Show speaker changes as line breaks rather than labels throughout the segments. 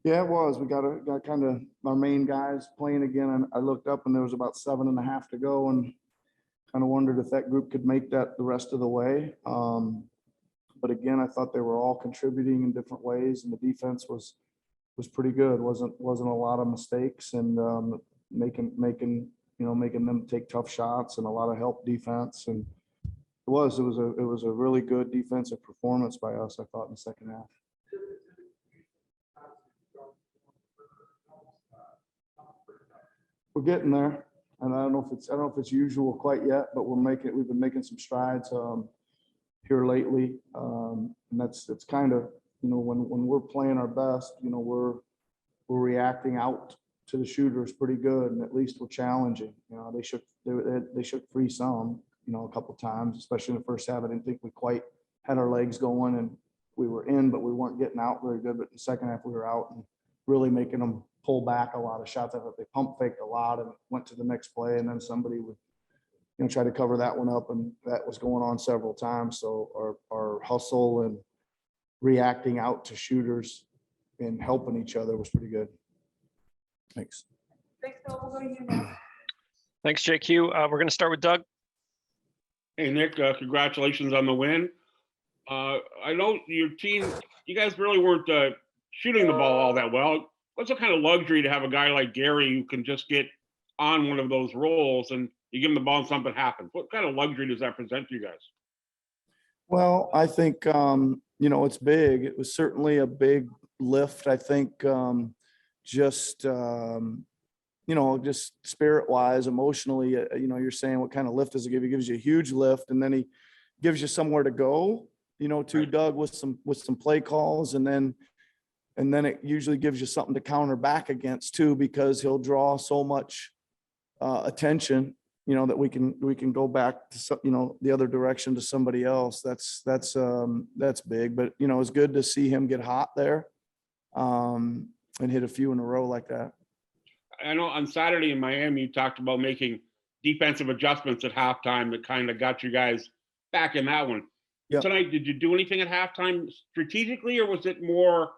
Yeah, it was. We got kind of our main guys playing again. And I looked up and there was about 7.5 to go and kind of wondered if that group could make that the rest of the way. But again, I thought they were all contributing in different ways and the defense was pretty good. Wasn't a lot of mistakes and making them take tough shots and a lot of help defense. And it was a really good defensive performance by us, I thought, in the second half. We're getting there, and I don't know if it's usual quite yet, but we've been making some strides here lately, and it's kind of, when we're playing our best, we're reacting out to the shooters pretty good, and at least we're challenging. They should free some, a couple times, especially in the first half. I didn't think we quite had our legs going, and we were in, but we weren't getting out very good. But in the second half, we were out and really making them pull back a lot of shots. I thought they pump faked a lot and went to the next play, and then somebody would, try to cover that one up, and that was going on several times. So our hustle and reacting out to shooters and helping each other was pretty good. Thanks.
Thanks, Bill. We'll go to you now.
Thanks, JQ. We're going to start with Doug.
Hey, Nick, congratulations on the win. I know your team, you guys really weren't shooting the ball all that well. What's the kind of luxury to have a guy like Gary who can just get on one of those rolls and you give him the ball and something happens? What kind of luxury does that present to you guys?
Well, I think, it's big. It was certainly a big lift. I think just spirit wise, emotionally, you're saying what kind of lift does it give? He gives you a huge lift, and then he gives you somewhere to go, to Doug with some play calls. And then it usually gives you something to counter back against too, because he'll draw so much attention, that we can go back to, the other direction to somebody else. That's big, but it's good to see him get hot there and hit a few in a row like that.
I know on Saturday in Miami, you talked about making defensive adjustments at halftime that kind of got you guys back in that one. Yep. Tonight, did you do anything at halftime strategically, or was it more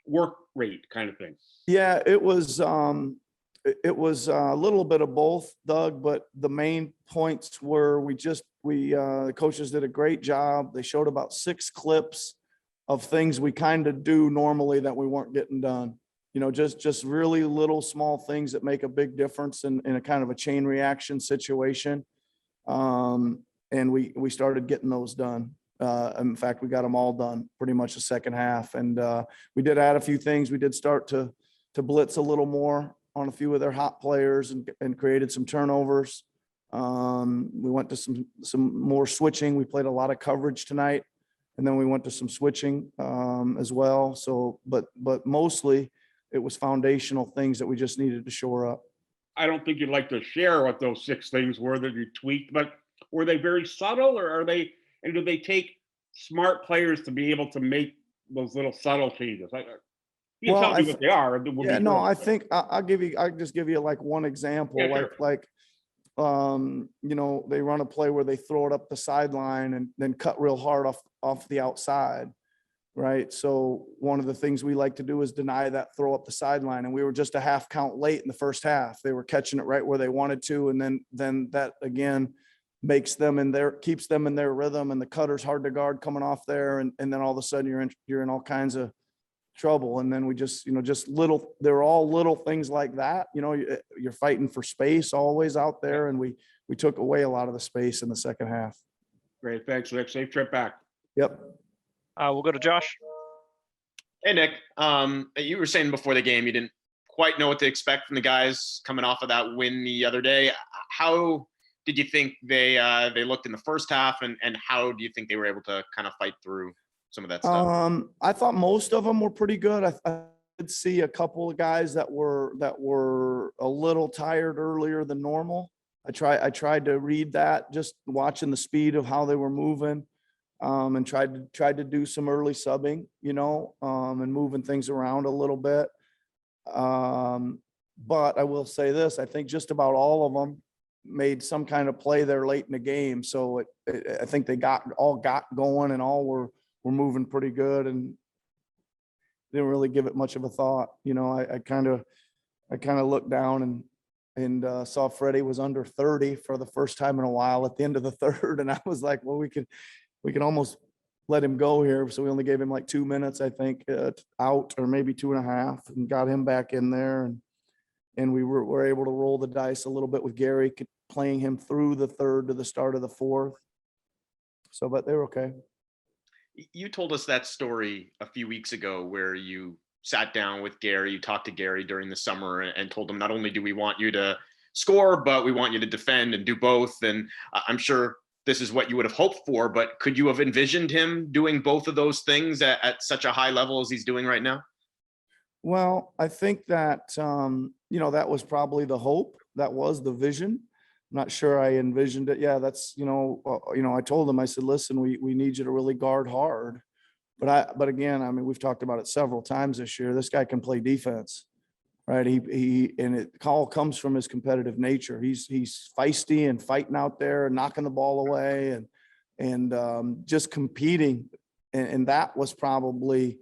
work rate kind of thing? Yeah,
it was a little bit of both, Doug, but the main points were the coaches did a great job. They showed about 6 clips of things we kind of do normally that we weren't getting done. Just really little small things that make a big difference in a kind of a chain reaction situation. And we started getting those done. In fact, we got them all done pretty much the second half. And we did add a few things. We did start to blitz a little more on a few of their hot players and created some turnovers. We went to some more switching. We played a lot of coverage tonight. And then we went to some switching as well. So, but mostly it was foundational things that we just needed to shore up.
I don't think you'd like to share what those 6 things were that you tweaked, but were they very subtle, or do they take smart players to be able to make those little subtle changes? You can tell me what they are.
Yeah, no, I think I'll just give you like one example. Yeah, sure. They run a play where they throw it up the sideline and then cut real hard off the outside. Right. So one of the things we like to do is deny that throw up the sideline. And we were just a half count late in the first half. They were catching it right where they wanted to. And then that again keeps them in their rhythm, and the cutter's hard to guard coming off there. And then all of a sudden you're in all kinds of trouble. And then we they're all little things like that. You're fighting for space always out there. And we took away a lot of the space in the second half.
Great. Thanks, Rick. Safe trip back.
Yep.
We'll go to Josh.
Hey, Nick. You were saying before the game you didn't quite know what to expect from the guys coming off of that win the other day. How did you think they looked in the first half, and how do you think they were able to kind of fight through some of that stuff?
I thought most of them were pretty good. I did see a couple of guys that were a little tired earlier than normal. I tried to read that, just watching the speed of how they were moving. And tried to do some early subbing, and moving things around a little bit. But I will say this, I think just about all of them made some kind of play there late in the game. So I think they got going and all were moving pretty good. And didn't really give it much of a thought. You know, I kind of looked down and saw Freddie was under 30 for the first time in a while at the end of the third. And I was like, well, we can almost let him go here. So we only gave him like 2 minutes, I think, out, or maybe 2.5, and got him back in there. And we were able to roll the dice a little bit with Gary, playing him through the third to the start of the fourth. So, but they were okay.
You told us that story a few weeks ago where you sat down with Gary, you talked to Gary during the summer and told him, not only do we want you to score, but we want you to defend and do both. And I'm sure this is what you would have hoped for, but could you have envisioned him doing both of those things at such a high level as he's doing right now?
Well, I think that, that was probably the hope. That was the vision. I'm not sure I envisioned it. Yeah, that's, I told him, I said, listen, we need you to really guard hard. But again, I mean, we've talked about it several times this year. This guy can play defense, right? And it all comes from his competitive nature. He's feisty and fighting out there and knocking the ball away and just competing. And that was probably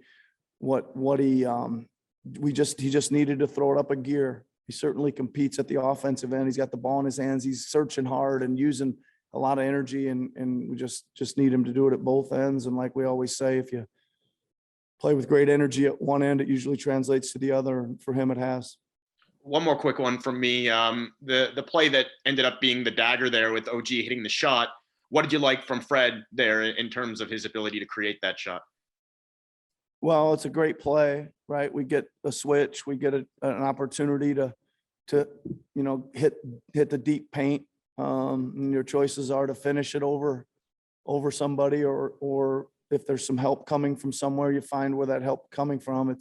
what he just needed to throw it up a gear. He certainly competes at the offensive end. He's got the ball in his hands. He's searching hard and using a lot of energy, and we just need him to do it at both ends. And like we always say, if you play with great energy at one end, it usually translates to the other. And for him, it has.
One more quick one from me. The play that ended up being the dagger there with OG hitting the shot. What did you like from Fred there in terms of his ability to create that shot?
Well, it's a great play, right? We get a switch, we get an opportunity to hit the deep paint. And your choices are to finish it over somebody, or if there's some help coming from somewhere, you find where that help coming from.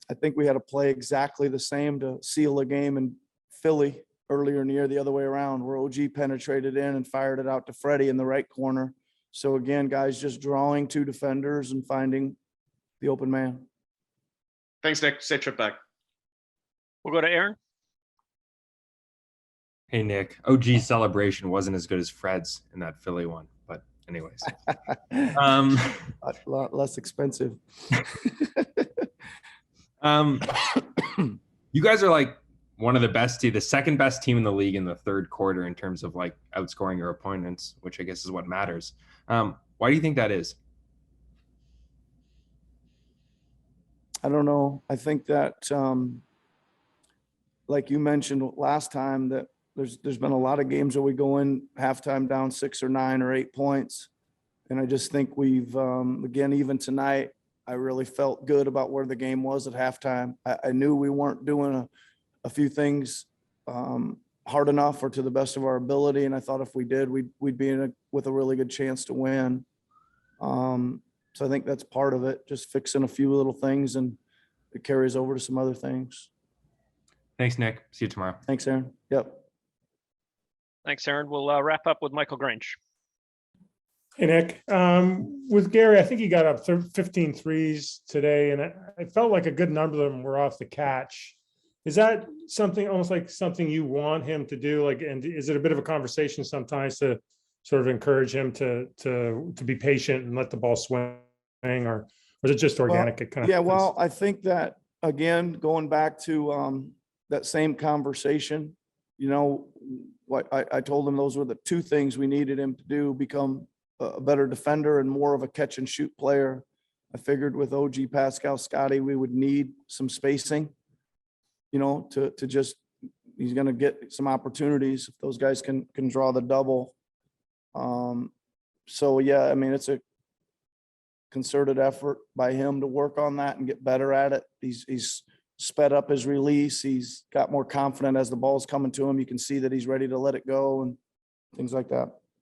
I think we had a play exactly the same to seal a game in Philly earlier in the year, the other way around, where OG penetrated in and fired it out to Freddie in the right corner. So again, guys just drawing two defenders and finding the open man.
Thanks, Nick. Safe trip back.
We'll go to Aaron.
Hey, Nick. OG's celebration wasn't as good as Fred's in that Philly one. But anyways.
A lot less expensive.
You guys are like one of the best the second best team in the league in the third quarter in terms of like outscoring your opponents, which I guess is what matters. Why do you think that is?
I don't know. I think that, like you mentioned last time, that there's been a lot of games where we go in halftime down 6 or 9 or 8 points. And I just think we've, again, even tonight, I really felt good about where the game was at halftime. I knew we weren't doing a few things hard enough or to the best of our ability. And I thought if we did, we'd be with a really good chance to win. So I think that's part of it, just fixing a few little things, and it carries over to some other things.
Thanks, Nick. See you tomorrow.
Thanks, Aaron. Yep.
Thanks, Aaron. We'll wrap up with Michael Grange.
Hey, Nick. With Gary, I think he got up 15 threes today, and I felt like a good number of them were off the catch. Is that something almost like something you want him to do? Like, and is it a bit of a conversation sometimes to sort of encourage him to be patient and let the ball swing, or was it just organic?
Well, I think that, again, going back to that same conversation, what I told him, those were the two things we needed him to do: become a better defender and more of a catch and shoot player. I figured with OG, Pascal, Scotty, we would need some spacing, to just, he's going to get some opportunities if those guys can draw the double. So yeah, I mean, it's a concerted effort by him to work on that and get better at it. He's sped up his release. He's got more confident as the ball's coming to him. You can see that he's ready to let it go and things like that.